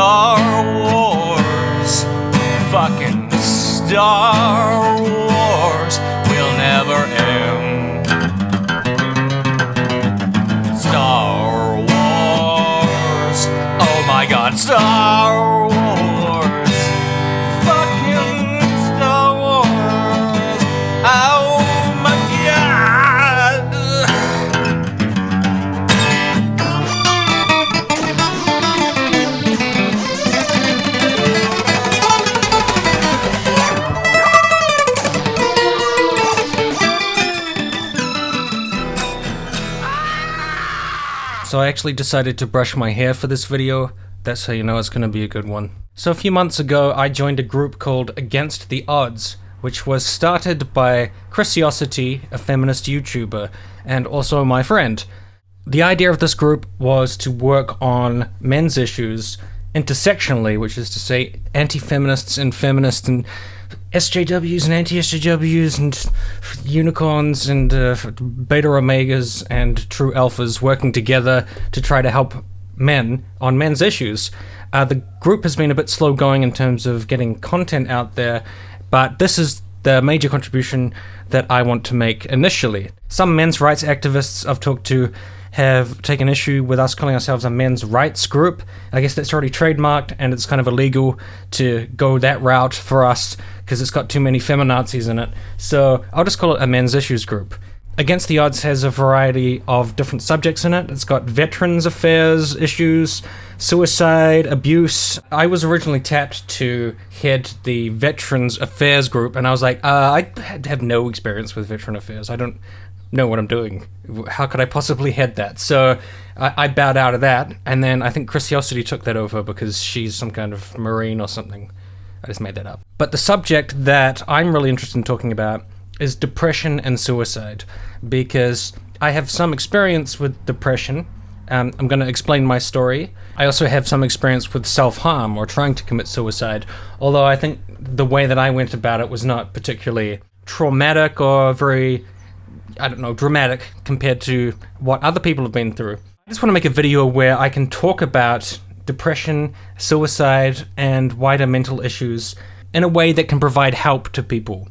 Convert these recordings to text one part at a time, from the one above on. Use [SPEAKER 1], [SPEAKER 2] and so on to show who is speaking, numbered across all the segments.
[SPEAKER 1] Star Wars, fucking Star Wars will never end. Star Wars, oh my god, Star Wars, fucking Star Wars, oh my god. So I actually decided to brush my hair for this video. That's how you know it's going to be a good one. So a few months ago I joined a group called Against the Odds, which was started by Chrisiosity, a feminist YouTuber, and also my friend. The idea of this group was to work on men's issues intersectionally, which is to say anti-feminists and feminists and SJWs and anti-SJWs and unicorns and beta omegas and true alphas working together to try to help men on men's issues. The group has been a bit slow going in terms of getting content out there, but this is the major contribution that I want to make initially. Some men's rights activists I've talked to have taken issue with us calling ourselves a men's rights group. I guess that's already trademarked and it's kind of illegal to go that route for us because it's got too many feminazis in it. So I'll just call it a men's issues group. Against the Odds has a variety of different subjects in it. It's got veterans affairs issues, suicide, abuse. I was originally tapped to head the veterans affairs group and I was like, I have no experience with veteran affairs. I don't know what I'm doing. How could I possibly head that? So I bowed out of that, and then I think Chrisiosity took that over because she's some kind of Marine or something. I just made that up. But the subject that I'm really interested in talking about is depression and suicide, because I have some experience with depression. I'm going to explain my story. I also have some experience with self-harm or trying to commit suicide, although I think the way that I went about it was not particularly traumatic or very, I don't know, dramatic compared to what other people have been through. I just want to make a video where I can talk about depression, suicide, and wider mental issues in a way that can provide help to people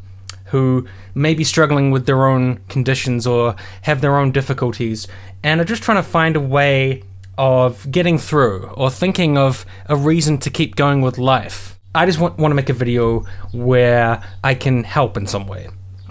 [SPEAKER 1] who may be struggling with their own conditions or have their own difficulties and are just trying to find a way of getting through or thinking of a reason to keep going with life. I just want to make a video where I can help in some way.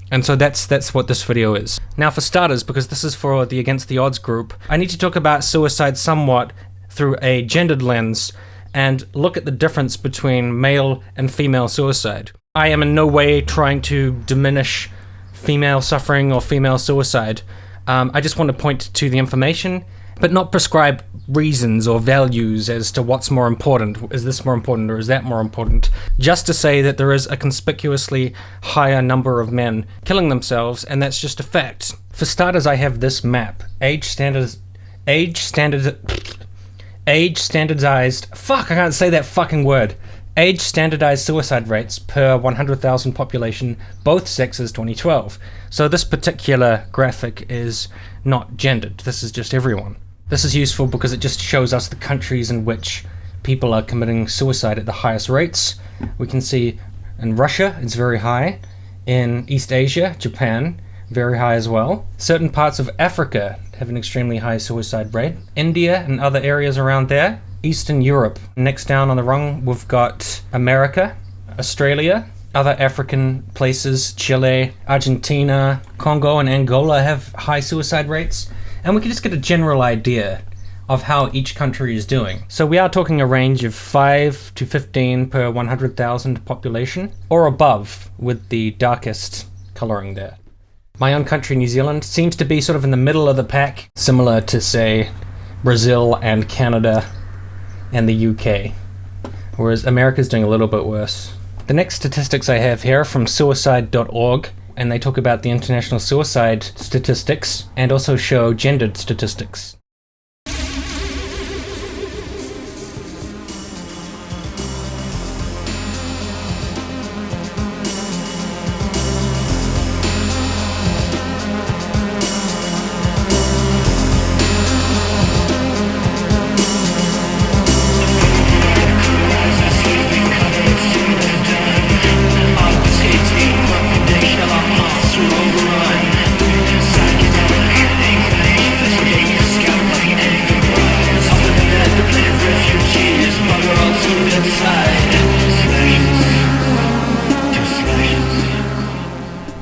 [SPEAKER 1] And so that's what this video is. Now for starters, because this is for the Against the Odds group, I need to talk about suicide somewhat through a gendered lens and look at the difference between male and female suicide. I am in no way trying to diminish female suffering or female suicide. I just want to point to the information, but not prescribe reasons or values as to what's more important. Is this more important or is that more important? Just to say that there is a conspicuously higher number of men killing themselves, and that's just a fact. For starters, I have this map. Age standardized, fuck, I can't say that fucking word. Age standardized suicide rates per 100,000 population, both sexes 2012. So this particular graphic is not gendered. This is just everyone. This is useful because it just shows us the countries in which people are committing suicide at the highest rates. We can see in Russia, it's very high. In East Asia, Japan, very high as well. Certain parts of Africa have an extremely high suicide rate. India and other areas around there. Eastern Europe. Next down on the rung, we've got America, Australia, other African places, Chile, Argentina, Congo, and Angola have high suicide rates. And we can just get a general idea of how each country is doing. So we are talking a range of 5 to 15 per 100,000 population, or above with the darkest coloring there. My own country, New Zealand, seems to be sort of in the middle of the pack, similar to, say, Brazil and Canada and the UK, whereas America's doing a little bit worse. The next statistics I have here are from suicide.org, and they talk about the international suicide statistics and also show gendered statistics.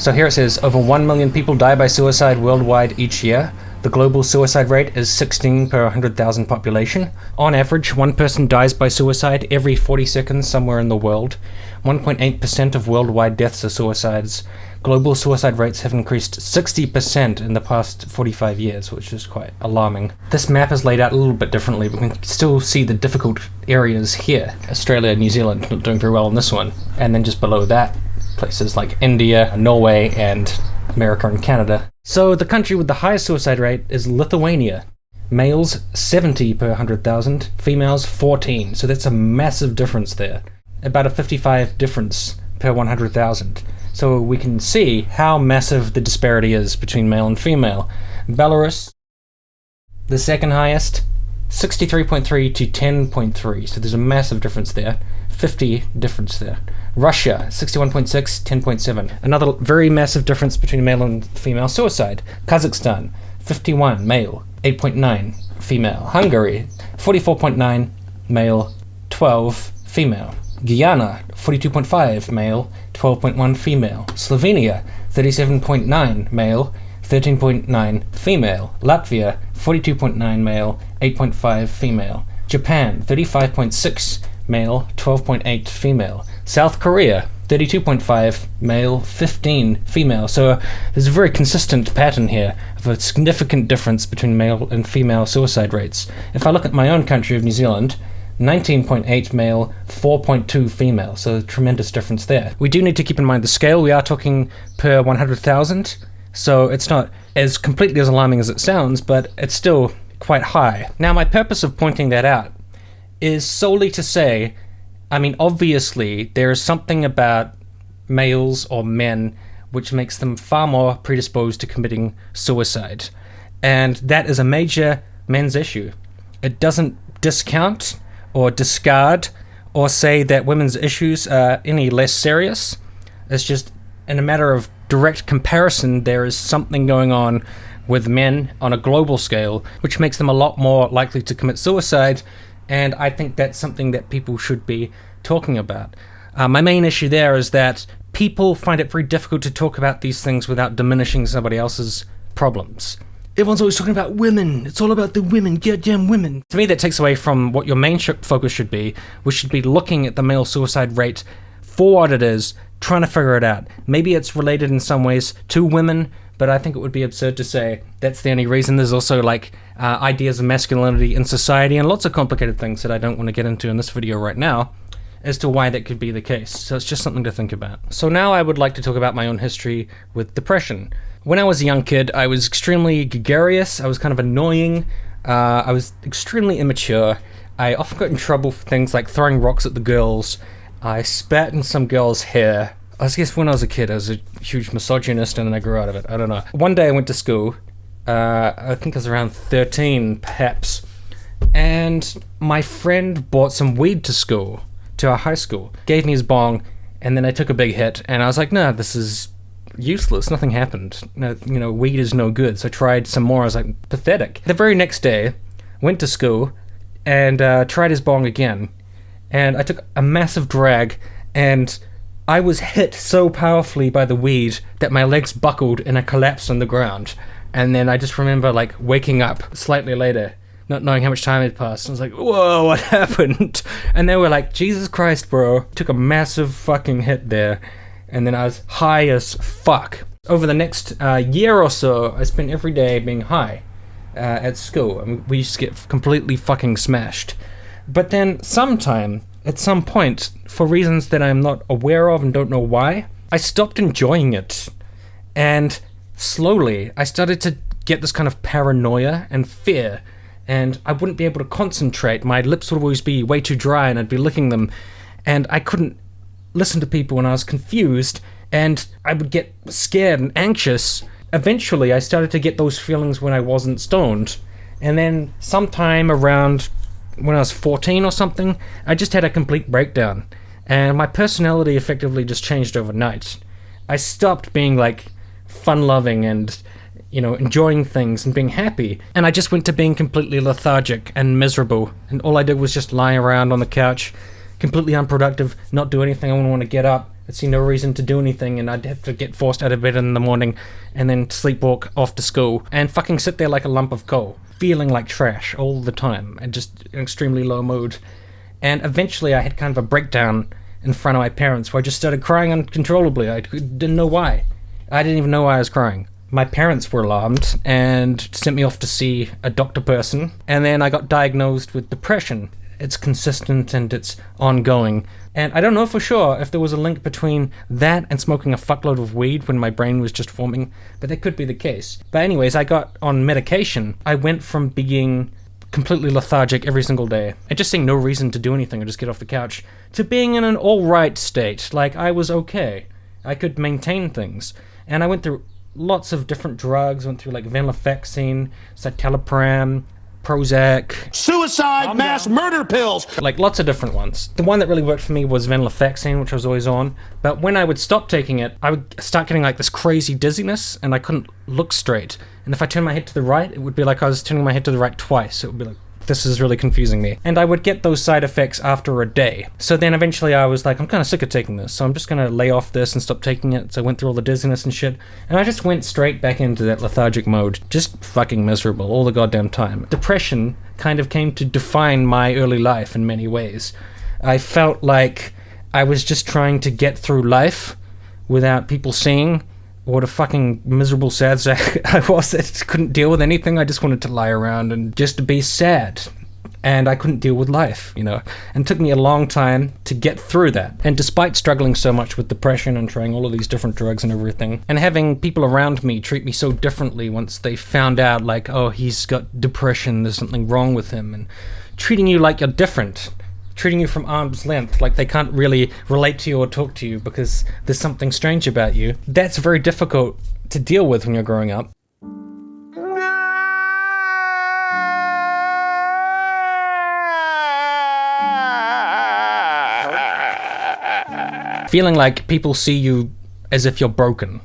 [SPEAKER 1] So here it says, over 1 million people die by suicide worldwide each year. The global suicide rate is 16 per 100,000 population. On average, one person dies by suicide every 40 seconds somewhere in the world. 1.8% of worldwide deaths are suicides. Global suicide rates have increased 60% in the past 45 years, which is quite alarming. This map is laid out a little bit differently, but we can still see the difficult areas here. Australia and New Zealand not doing very well on this one. And then just below that, places like India, Norway, and America and Canada. So the country with the highest suicide rate is Lithuania. Males 70 per 100,000, females 14. So that's a massive difference there. About a 55 difference per 100,000. So we can see how massive the disparity is between male and female. Belarus, the second highest, 63.3 to 10.3. So there's a massive difference there. 50 difference there. Russia, 61.6, 10.7. Another very massive difference between male and female suicide. Kazakhstan, 51 male, 8.9 female. Hungary, 44.9 male, 12 female. Guyana, 42.5 male, 12.1 female. Slovenia, 37.9 male, 13.9 female. Latvia, 42.9 male, 8.5 female. Japan, 35.6 male, 12.8 female. South Korea, 32.5 male, 15 female. So there's a very consistent pattern here of a significant difference between male and female suicide rates. If I look at my own country of New Zealand, 19.8 male, 4.2 female, so a tremendous difference there. We do need to keep in mind the scale. We are talking per 100,000, so it's not as completely as alarming as it sounds, but it's still quite high. Now, my purpose of pointing that out is solely to say, I mean, obviously, there is something about males or men which makes them far more predisposed to committing suicide, and that is a major men's issue. It doesn't discount or discard or say that women's issues are any less serious. It's just in a matter of direct comparison, there is something going on with men on a global scale which makes them a lot more likely to commit suicide, and I think that's something that people should be talking about. My main issue there is that people find it very difficult to talk about these things without diminishing somebody else's problems. Everyone's always talking about women. It's all about the women. Goddamn women. To me, that takes away from what your main focus should be, which should be looking at the male suicide rate for what it is, trying to figure it out. Maybe it's related in some ways to women, but I think it would be absurd to say that's the only reason. There's also ideas of masculinity in society and lots of complicated things that I don't want to get into in this video right now as to why that could be the case. So it's just something to think about. So now I would like to talk about my own history with depression. When I was a young kid, I was extremely gregarious. I was kind of annoying. I was extremely immature. I often got in trouble for things like throwing rocks at the girls. I spat in some girl's hair. I guess when I was a kid, I was a huge misogynist, and then I grew out of it. I don't know. One day I went to school. I think I was around 13, perhaps. And my friend bought some weed to school, to our high school. Gave me his bong, and then I took a big hit. And I was like, no, this is useless. Nothing happened. No, weed is no good. So I tried some more. I was like, pathetic. The very next day, went to school and tried his bong again. And I took a massive drag, and I was hit so powerfully by the weed that my legs buckled and I collapsed on the ground. And then I just remember waking up slightly later, not knowing how much time had passed. I was like, whoa, what happened? And they were like, Jesus Christ, bro. Took a massive fucking hit there. And then I was high as fuck. Over the next year or so, I spent every day being high at school. I mean, we used to get completely fucking smashed. But then sometime, at some point, for reasons that I'm not aware of and don't know why, I stopped enjoying it. And slowly, I started to get this kind of paranoia and fear. And I wouldn't be able to concentrate. My lips would always be way too dry and I'd be licking them. And I couldn't listen to people when I was confused, and I would get scared and anxious. Eventually, I started to get those feelings when I wasn't stoned. And then sometime around when I was 14 or something, I just had a complete breakdown. And my personality effectively just changed overnight. I stopped being fun-loving and, enjoying things and being happy. And I just went to being completely lethargic and miserable. And all I did was just lie around on the couch, completely unproductive, not do anything. I wouldn't want to get up. I'd see no reason to do anything, and I'd have to get forced out of bed in the morning and then sleepwalk off to school and fucking sit there like a lump of coal, feeling like trash all the time and just in extremely low mood. And eventually I had kind of a breakdown in front of my parents where I just started crying uncontrollably. I didn't know why. I didn't even know why I was crying. My parents were alarmed and sent me off to see a doctor person, and then I got diagnosed with depression. It's consistent and it's ongoing. And I don't know for sure if there was a link between that and smoking a fuckload of weed when my brain was just forming, but that could be the case. But anyways, I got on medication. I went from being completely lethargic every single day and just seeing no reason to do anything or just get off the couch to being in an alright state. Like, I was okay. I could maintain things. And I went through lots of different drugs. Went through like venlafaxine, citalopram, Prozac,
[SPEAKER 2] suicide mass murder pills,
[SPEAKER 1] like lots of different ones. The one that really worked for me was venlafaxine, which I was always on. But when I would stop taking it, I would start getting like this crazy dizziness and I couldn't look straight. And if I turned my head to the right, it would be like I was turning my head to the right twice. It would be like, this is really confusing me. And I would get those side effects after a day. So then eventually I was like, I'm kind of sick of taking this, so I'm just going to lay off this and stop taking it. So I went through all the dizziness and shit, and I just went straight back into that lethargic mode. Just fucking miserable all the goddamn time. Depression kind of came to define my early life in many ways. I felt like I was just trying to get through life without people seeing what a fucking miserable sad sack I was that couldn't deal with anything. I just wanted to lie around and just be sad. And I couldn't deal with life, you know. And it took me a long time to get through that. And despite struggling so much with depression and trying all of these different drugs and everything, and having people around me treat me so differently once they found out, like, oh, he's got depression, there's something wrong with him, and treating you like you're different, treating you from arm's length, like they can't really relate to you or talk to you because there's something strange about you. That's very difficult to deal with when you're growing up. Feeling like people see you as if you're broken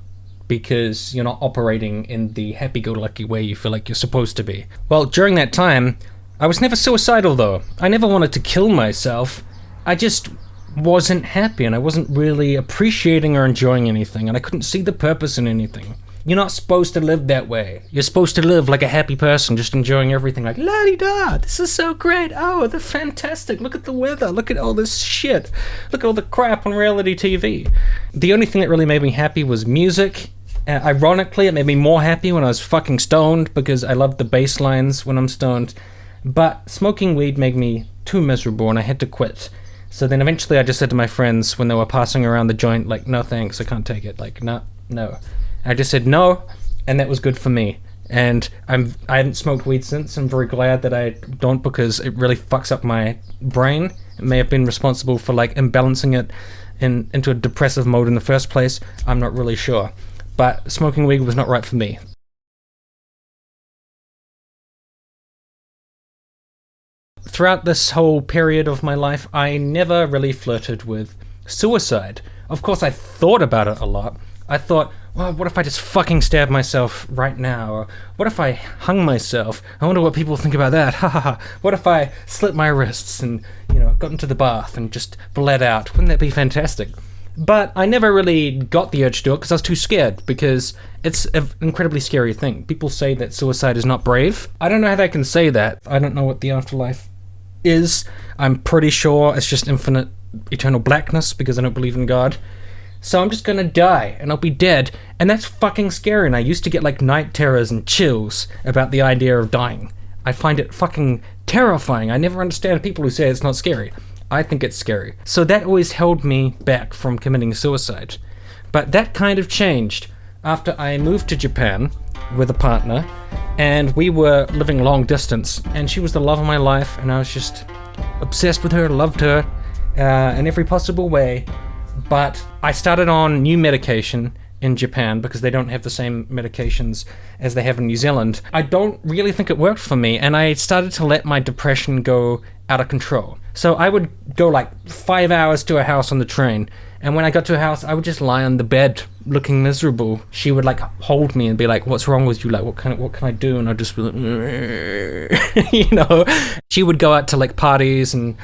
[SPEAKER 1] because you're not operating in the happy-go-lucky way you feel like you're supposed to be. Well, during that time, I was never suicidal though. I never wanted to kill myself. I just wasn't happy and I wasn't really appreciating or enjoying anything, and I couldn't see the purpose in anything. You're not supposed to live that way. You're supposed to live like a happy person, just enjoying everything, like, la-di-da, this is so great, oh, they're fantastic, look at the weather, look at all this shit, look at all the crap on reality TV. The only thing that really made me happy was music. Ironically, it made me more happy when I was fucking stoned, because I loved the bass lines when I'm stoned. But smoking weed made me too miserable and I had to quit. So then eventually I just said to my friends when they were passing around the joint, like, no thanks, I can't take it, like, no. I just said no, and that was good for me. And I haven't smoked weed since. I'm very glad that I don't, because it really fucks up my brain. It may have been responsible for like imbalancing it into a depressive mode in the first place. I'm not really sure. But smoking weed was not right for me. Throughout this whole period of my life, I never really flirted with suicide. Of course, I thought about it a lot. I thought, well, what if I just fucking stab myself right now? Or what if I hung myself? I wonder what people think about that. Ha ha ha. What if I slit my wrists and, you know, got into the bath and just bled out? Wouldn't that be fantastic? But I never really got the urge to do it because I was too scared, because it's an incredibly scary thing. People say that suicide is not brave. I don't know how they can say that. I don't know what the afterlife is. I'm pretty sure it's just infinite, eternal blackness, because I don't believe in God. So I'm just gonna die, and I'll be dead, and that's fucking scary, and I used to get like night terrors and chills about the idea of dying. I find it fucking terrifying. I never understand people who say it's not scary. I think it's scary. So that always held me back from committing suicide. But that kind of changed after I moved to Japan with a partner, and we were living long distance, and she was the love of my life, and I was just obsessed with her, loved her in every possible way. But I started on new medication in Japan because they don't have the same medications as they have in New Zealand. I don't really think it worked for me, and I started to let my depression go out of control. So I would go like 5 hours to a house on the train, and when I got to a house, I would just lie on the bed looking miserable. She would like hold me and be like, what's wrong with you? Like, what can I do? And I'd just be like, you know. She would go out to like parties and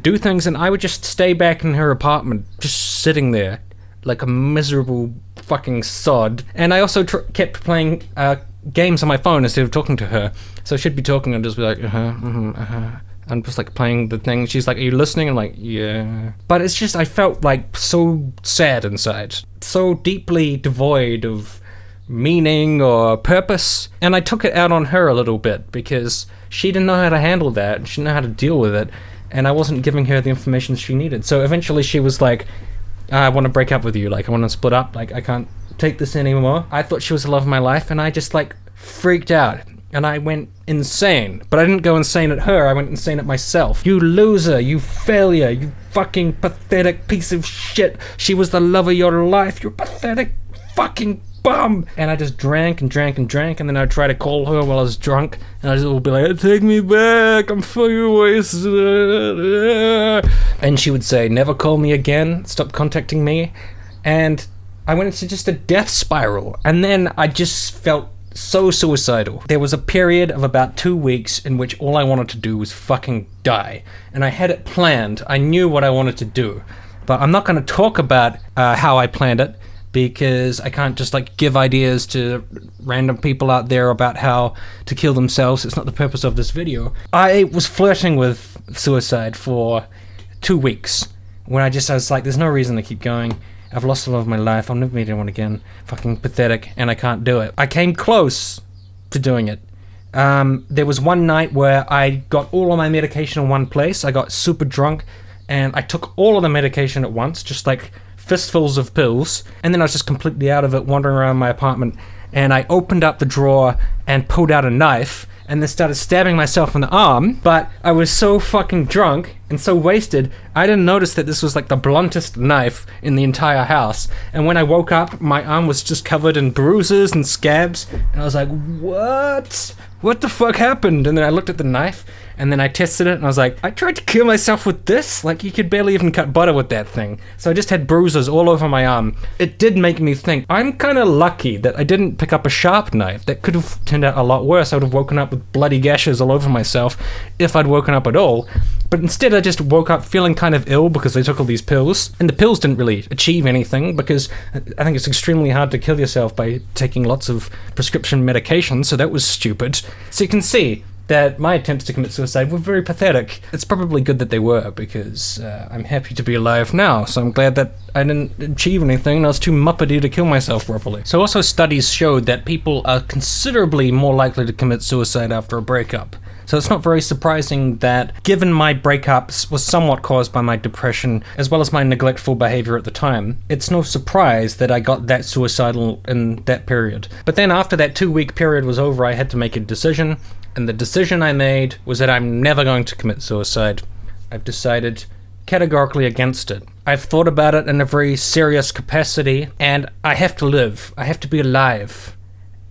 [SPEAKER 1] do things, and I would just stay back in her apartment, just sitting there, like a miserable fucking sod. And I also kept playing games on my phone instead of talking to her. So she'd be talking and just be like, I'm just like playing the thing. She's like, are you listening? I'm like, yeah. But it's just, I felt like so sad inside, so deeply devoid of meaning or purpose. And I took it out on her a little bit because she didn't know how to handle that. She didn't know how to deal with it. And I wasn't giving her the information she needed. So eventually she was like, I want to break up with you. Like, I want to split up. Like, I can't take this anymore. I thought she was the love of my life, and I just like freaked out. And I went insane. But I didn't go insane at her, I went insane at myself. You loser, you failure, you fucking pathetic piece of shit. She was the love of your life, you pathetic fucking bum. And I just drank and drank and drank, and then I'd try to call her while I was drunk, and I just would be like, take me back, I'm fucking wasted. And she would say, never call me again, stop contacting me. And I went into just a death spiral, and then I just felt so suicidal. There was a period of about 2 weeks in which all I wanted to do was fucking die. And I had it planned. I knew what I wanted to do. But I'm not going to talk about how I planned it, because I can't just like give ideas to random people out there about how to kill themselves. It's not the purpose of this video. I was flirting with suicide for 2 weeks when I was like, there's no reason to keep going. I've lost the love of my life. I'll never meet anyone again. Fucking pathetic, and I can't do it. I came close to doing it. There was one night where I got all of my medication in one place. I got super drunk, and I took all of the medication at once, just like fistfuls of pills, and then I was just completely out of it, wandering around my apartment, and I opened up the drawer and pulled out a knife, and then started stabbing myself in the arm. But I was so fucking drunk and so wasted, I didn't notice that this was like the bluntest knife in the entire house. And when I woke up, my arm was just covered in bruises and scabs, and I was like, what the fuck happened? And then I looked at the knife, and then I tested it, and I was like, I tried to kill myself with this? Like, you could barely even cut butter with that thing. So I just had bruises all over my arm. It did make me think, I'm kind of lucky that I didn't pick up a sharp knife. That could have turned out a lot worse. I would have woken up with bloody gashes all over myself if I'd woken up at all. But instead I just woke up feeling kind of ill because I took all these pills. And the pills didn't really achieve anything, because I think it's extremely hard to kill yourself by taking lots of prescription medication, so that was stupid. So you can see that my attempts to commit suicide were very pathetic. It's probably good that they were, because I'm happy to be alive now, so I'm glad that I didn't achieve anything and I was too muppety to kill myself properly. So also studies showed that people are considerably more likely to commit suicide after a breakup. So it's not very surprising that, given my breakups was somewhat caused by my depression as well as my neglectful behavior at the time, it's no surprise that I got that suicidal in that period. But then after that 2-week period was over, I had to make a decision, and the decision I made was that I'm never going to commit suicide. I've decided categorically against it. I've thought about it in a very serious capacity, and I have to live. I have to be alive.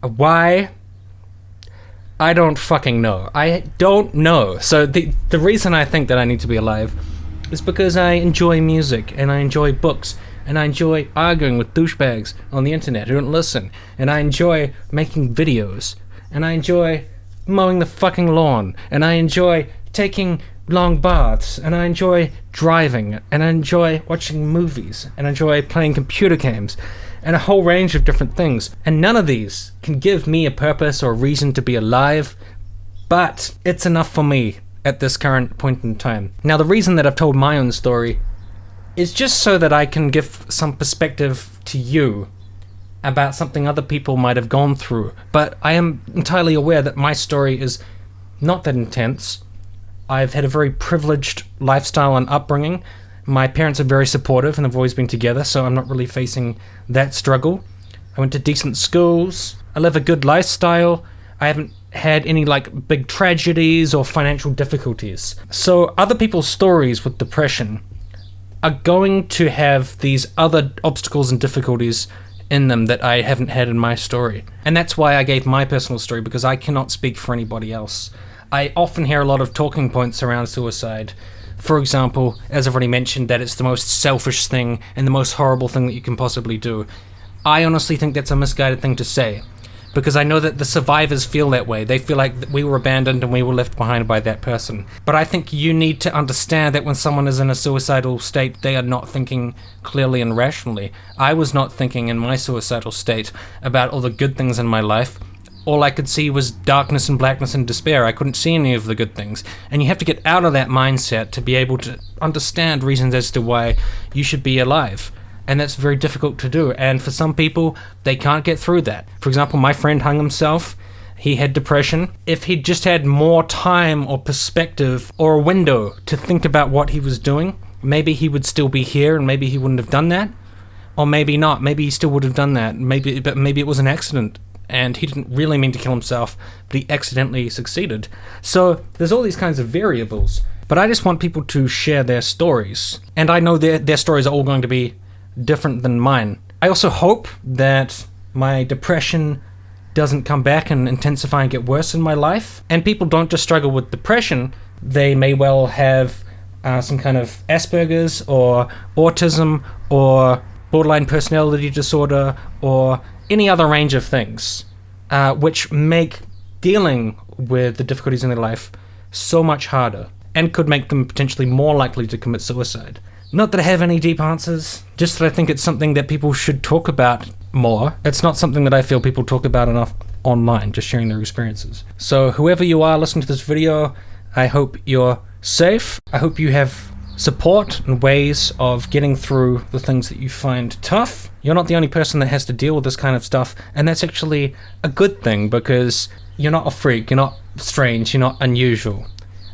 [SPEAKER 1] Why? I don't fucking know. I don't know. So the reason I think that I need to be alive is because I enjoy music, and I enjoy books, and I enjoy arguing with douchebags on the internet who don't listen, and I enjoy making videos, and I enjoy mowing the fucking lawn, and I enjoy taking long baths, and I enjoy driving, and I enjoy watching movies, and I enjoy playing computer games, and a whole range of different things. And none of these can give me a purpose or a reason to be alive, but it's enough for me at this current point in time. Now, the reason that I've told my own story is just so that I can give some perspective to you about something other people might have gone through. But I am entirely aware that my story is not that intense. I've had a very privileged lifestyle and upbringing. My parents are very supportive and have always been together, so I'm not really facing that struggle. I went to decent schools. I live a good lifestyle. I haven't had any like big tragedies or financial difficulties. So other people's stories with depression are going to have these other obstacles and difficulties in them that I haven't had in my story. And that's why I gave my personal story, because I cannot speak for anybody else. I often hear a lot of talking points around suicide. For example, as I've already mentioned, that it's the most selfish thing and the most horrible thing that you can possibly do. I honestly think that's a misguided thing to say, because I know that the survivors feel that way. They feel like we were abandoned and we were left behind by that person. But I think you need to understand that when someone is in a suicidal state, they are not thinking clearly and rationally. I was not thinking in my suicidal state about all the good things in my life. All I could see was darkness and blackness and despair. I couldn't see any of the good things. And you have to get out of that mindset to be able to understand reasons as to why you should be alive. And that's very difficult to do. And for some people, they can't get through that. For example, my friend hung himself. He had depression. If he'd just had more time or perspective or a window to think about what he was doing, maybe he would still be here and maybe he wouldn't have done that. Or maybe not. Maybe he still would have done that. But maybe it was an accident and he didn't really mean to kill himself, but he accidentally succeeded. So there's all these kinds of variables. But I just want people to share their stories. And I know their stories are all going to be different than mine. I also hope that my depression doesn't come back and intensify and get worse in my life. And people don't just struggle with depression. They may well have some kind of Asperger's or autism or borderline personality disorder or any other range of things, which make dealing with the difficulties in their life so much harder and could make them potentially more likely to commit suicide. Not that I have any deep answers, just that I think it's something that people should talk about more. It's not something that I feel people talk about enough online, just sharing their experiences. So whoever you are listening to this video, I hope you're safe. I hope you have support and ways of getting through the things that you find tough. You're not the only person that has to deal with this kind of stuff, and that's actually a good thing because you're not a freak, you're not strange, you're not unusual.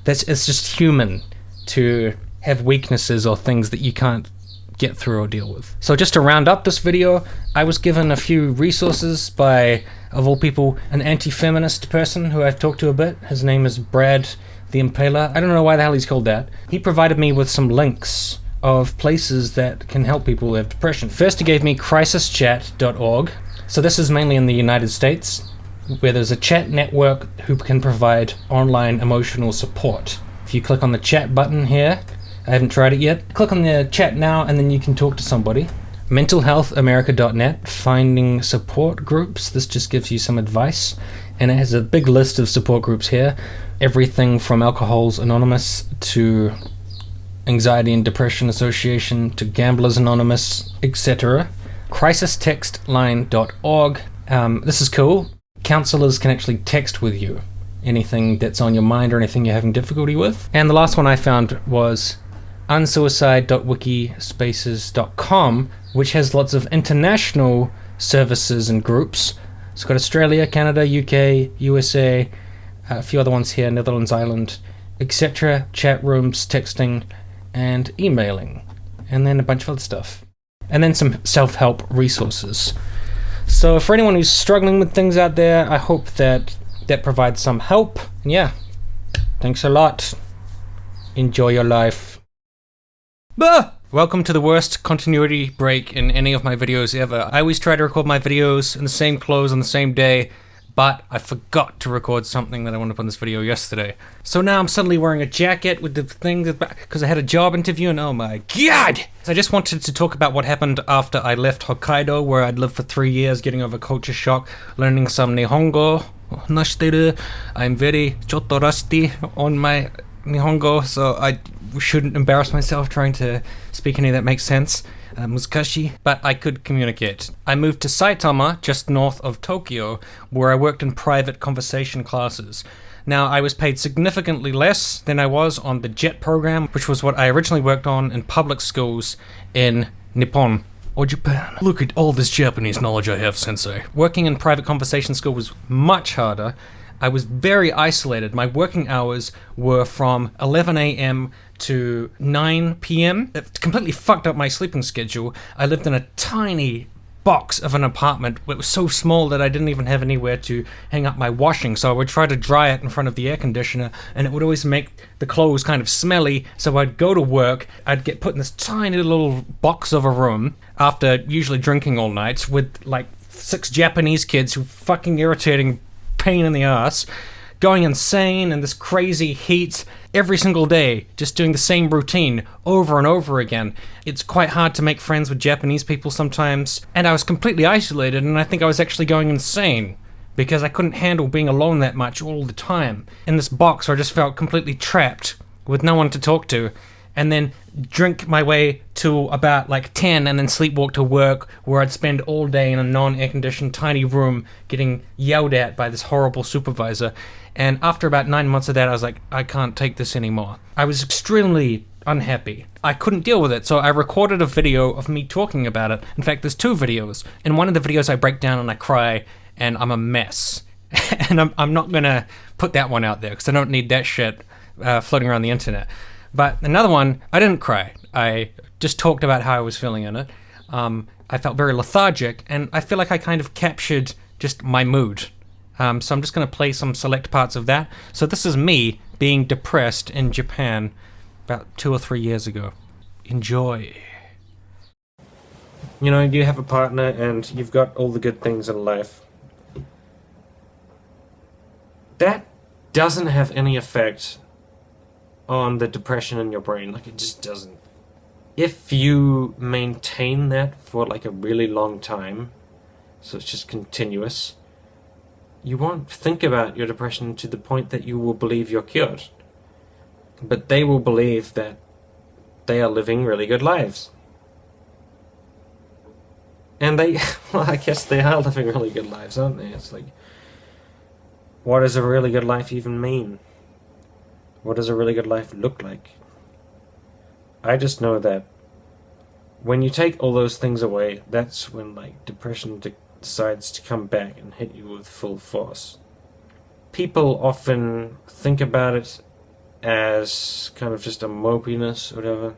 [SPEAKER 1] It's just human to have weaknesses or things that you can't get through or deal with. So just to round up this video, I was given a few resources by, of all people, an anti-feminist person who I've talked to a bit. His name is Brad the Impaler. I don't know why the hell he's called that. He provided me with some links of places that can help people who have depression. First, he gave me crisischat.org. So this is mainly in the United States, where there's a chat network who can provide online emotional support. If you click on the chat button here, I haven't tried it yet. Click on the chat now and then you can talk to somebody. mentalhealthamerica.net, finding support groups. This just gives you some advice. And it has a big list of support groups here. Everything from Alcoholics Anonymous to Anxiety and Depression Association to Gamblers Anonymous, etc. crisistextline.org. This is cool. Counselors can actually text with you anything that's on your mind or anything you're having difficulty with. And the last one I found was unsuicide.wikispaces.com, which has lots of international services and groups. It's got Australia, Canada, UK, USA, a few other ones here, Netherlands, Ireland, etc. Chat rooms, texting, and emailing. And then a bunch of other stuff. And then some self-help resources. So for anyone who's struggling with things out there, I hope that provides some help. And yeah, thanks a lot. Enjoy your life. Bah! Welcome to the worst continuity break in any of my videos ever. I always try to record my videos in the same clothes on the same day, but I forgot to record something that I wanted to put in this video yesterday. So now I'm suddenly wearing a jacket with the thing because I had a job interview and oh my god! So I just wanted to talk about what happened after I left Hokkaido, where I'd lived for 3 years, getting over culture shock, learning some Nihongo. I'm very chotto rusty on my Nihongo, so I shouldn't embarrass myself trying to speak any that makes sense. Muskashi, but I could communicate. I moved to Saitama, just north of Tokyo, where I worked in private conversation classes. Now, I was paid significantly less than I was on the JET program, which was what I originally worked on in public schools in Nippon, or Japan. Look at all this Japanese knowledge I have, sensei. Working in private conversation school was much harder. I was very isolated. My working hours were from 11 a.m. to 9 p.m. It completely fucked up my sleeping schedule. I lived in a tiny box of an apartment. It was so small that I didn't even have anywhere to hang up my washing, so I would try to dry it in front of the air conditioner, and it would always make the clothes kind of smelly, so I'd go to work, I'd get put in this tiny little box of a room, after usually drinking all night, with like 6 Japanese kids who fucking irritating pain in the ass, going insane in this crazy heat every single day, just doing the same routine over and over again. It's quite hard to make friends with Japanese people sometimes, and I was completely isolated, and I think I was actually going insane because I couldn't handle being alone that much all the time. In this box where I just felt completely trapped with no one to talk to, and then drink my way to about like 10 and then sleepwalk to work, where I'd spend all day in a non-air-conditioned tiny room getting yelled at by this horrible supervisor. And after about 9 months of that, I was like, I can't take this anymore. I was extremely unhappy. I couldn't deal with it, so I recorded a video of me talking about it. In fact, there's 2 videos. In one of the videos I break down and I cry and I'm a mess. And I'm not gonna put that one out there because I don't need that shit floating around the internet. But another one, I didn't cry. I just talked about how I was feeling in it. I felt very lethargic, and I feel like I kind of captured just my mood. So I'm just going to play some select parts of that. So this is me being depressed in Japan about 2 or 3 years ago. Enjoy. You know, you have a partner and you've got all the good things in life. That doesn't have any effect on the depression in your brain. Like, it just doesn't. If you maintain that for like a really long time, so it's just continuous, you won't think about your depression to the point that you will believe you're cured. But they will believe that they are living really good lives. And they, well, I guess they are living really good lives, aren't they? It's like, what does a really good life even mean? What does a really good life look like? I just know that when you take all those things away, that's when like depression decides to come back and hit you with full force. People often think about it as kind of just a mopiness or whatever.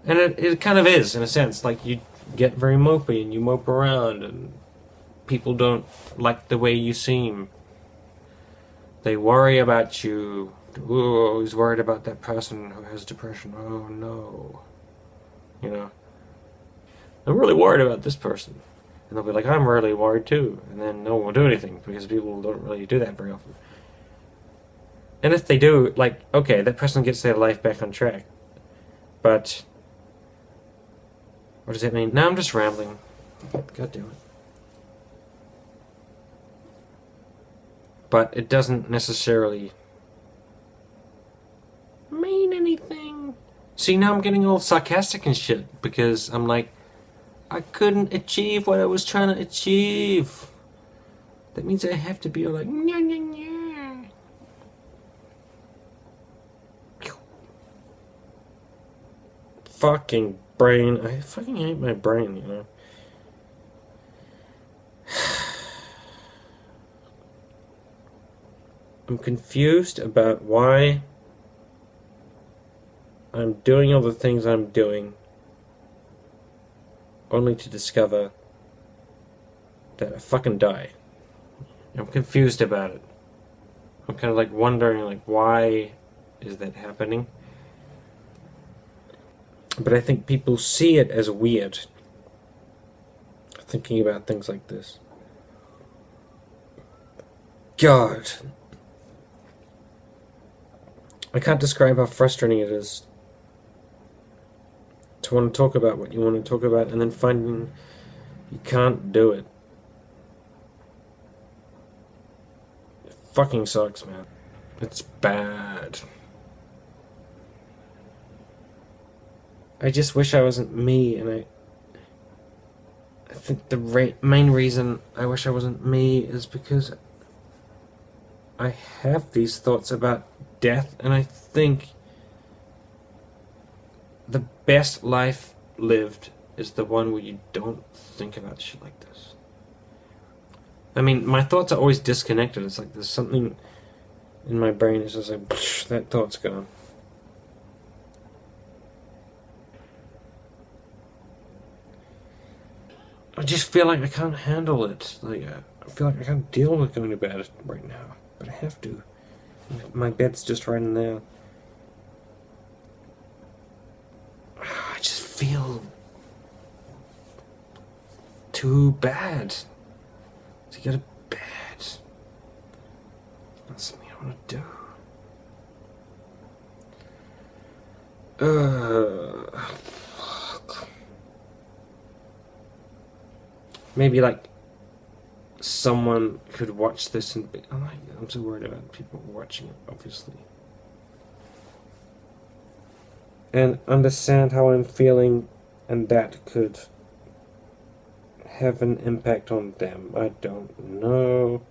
[SPEAKER 1] And it kind of is, in a sense. Like, you get very mopey and you mope around and people don't like the way you seem. They worry about you. Oh, he's worried about that person who has depression. Oh no. You know, I'm really worried about this person. And they'll be like, I'm really worried too. And then no one will do anything because people don't really do that very often. And if they do, like, okay, that person gets their life back on track. But what does that mean? Now I'm just rambling. God damn it. But it doesn't necessarily mean anything. See, now I'm getting all sarcastic and shit because I'm like, I couldn't achieve what I was trying to achieve. That means I have to be like, nya, nya, nya. Fucking brain. I fucking hate my brain, you know. I'm confused about why I'm doing all the things I'm doing, only to discover that I fucking die. I'm confused about it. I'm kind of like wondering, like, why is that happening? But I think people see it as weird, thinking about things like this. God. I can't describe how frustrating it is to want to talk about what you want to talk about and then finding you can't do it. It fucking sucks, man. It's bad. I just wish I wasn't me, and I think the main reason I wish I wasn't me is because I have these thoughts about death, and I think the best life lived is the one where you don't think about shit like this. I mean, my thoughts are always disconnected. It's like there's something in my brain that's just like, that thought's gone. I just feel like I can't handle it. Like, I feel like I can't deal with going to bed right now, but I have to. My bed's just right in there. I just feel too bad to go to bed. That's something I want to do. Fuck. Maybe like someone could watch this and be, oh, I'm so worried about people watching it, obviously, and understand how I'm feeling, and that could have an impact on them. I don't know.